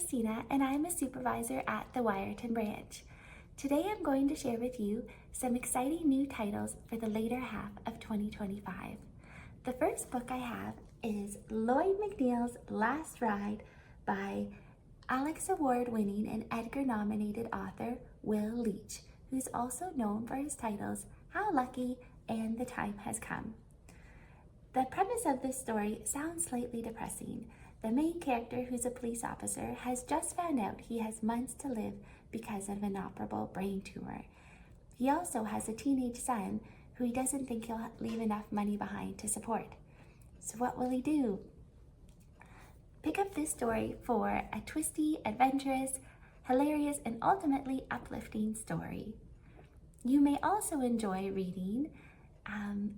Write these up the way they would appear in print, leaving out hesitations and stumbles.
Kristina, and I'm a supervisor at the Wyerton branch. Today I'm going to share with you some exciting new titles for the later half of 2025. The first book I have is Lloyd McNeil's Last Ride by Alex Award-winning and Edgar-nominated author Will Leach, who's also known for his titles How Lucky and The Time Has Come. The premise of this story sounds slightly depressing. The main character, who's a police officer, has just found out he has months to live because of an inoperable brain tumor. He also has a teenage son who he doesn't think he'll leave enough money behind to support. So what will he do? Pick up this story for a twisty, adventurous, hilarious, and ultimately uplifting story. You may also enjoy reading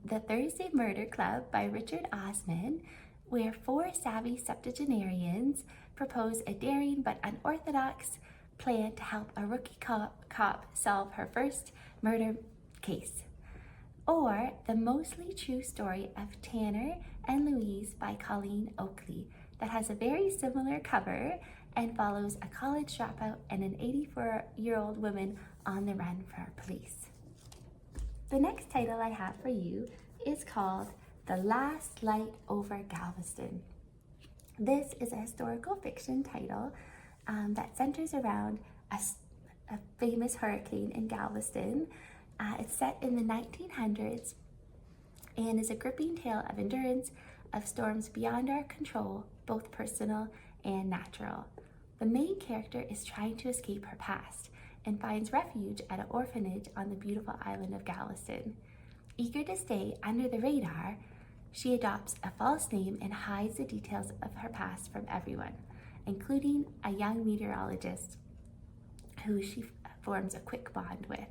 The Thursday Murder Club by Richard Osman, where four savvy septuagenarians propose a daring but unorthodox plan to help a rookie cop solve her first murder case. Or The Mostly True Story of Tanner and Louise by Colleen Oakley, that has a very similar cover and follows a college dropout and an 84-year-old woman on the run for police. The next title I have for you is called The Last Light Over Galveston. This is a historical fiction title that centers around a famous hurricane in Galveston. It's set in the 1900s and is a gripping tale of endurance of storms beyond our control, both personal and natural. The main character is trying to escape her past and finds refuge at an orphanage on the beautiful island of Galveston. Eager to stay under the radar, she adopts a false name and hides the details of her past from everyone, including a young meteorologist who she forms a quick bond with.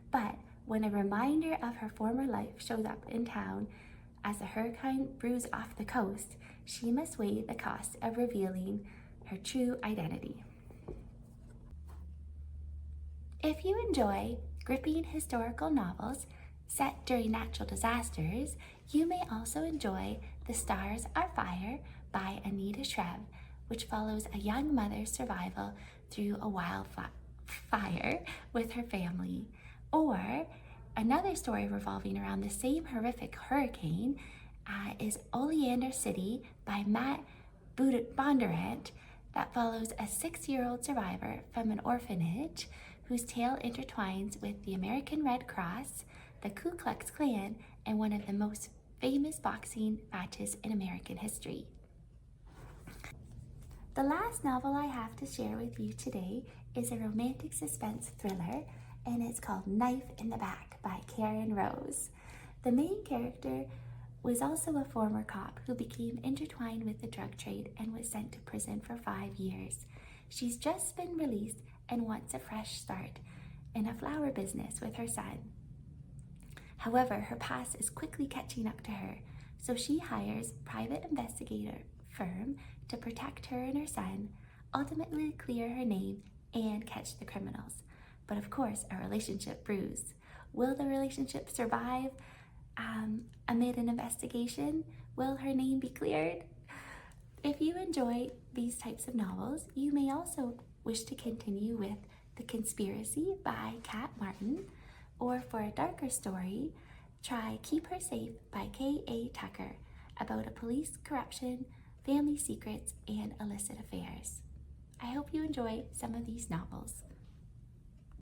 But when a reminder of her former life shows up in town as a hurricane brews off the coast, she must weigh the cost of revealing her true identity. If you enjoy gripping historical novels set during natural disasters, you may also enjoy The Stars Are Fire by Anita Shreve, which follows a young mother's survival through a wildfire with her family. Or another story revolving around the same horrific hurricane is Oleander City by Matt Bondurant, that follows a 6-year-old survivor from an orphanage whose tale intertwines with the American Red Cross, the Ku Klux Klan, and one of the most famous boxing matches in American history. The last novel I have to share with you today is a romantic suspense thriller, and it's called Knife in the Back by Karen Rose. The main character was also a former cop who became intertwined with the drug trade and was sent to prison for 5 years. She's just been released and wants a fresh start in a flower business with her son. However, her past is quickly catching up to her, so she hires a private investigator firm to protect her and her son, ultimately clear her name, and catch the criminals. But of course, a relationship brews. Will the relationship survive amid an investigation? Will her name be cleared? If you enjoy these types of novels, you may also wish to continue with The Conspiracy by Kat Martin, or for a darker story, try Keep Her Safe by K.A. Tucker, about a police corruption, family secrets, and illicit affairs. I hope you enjoy some of these novels.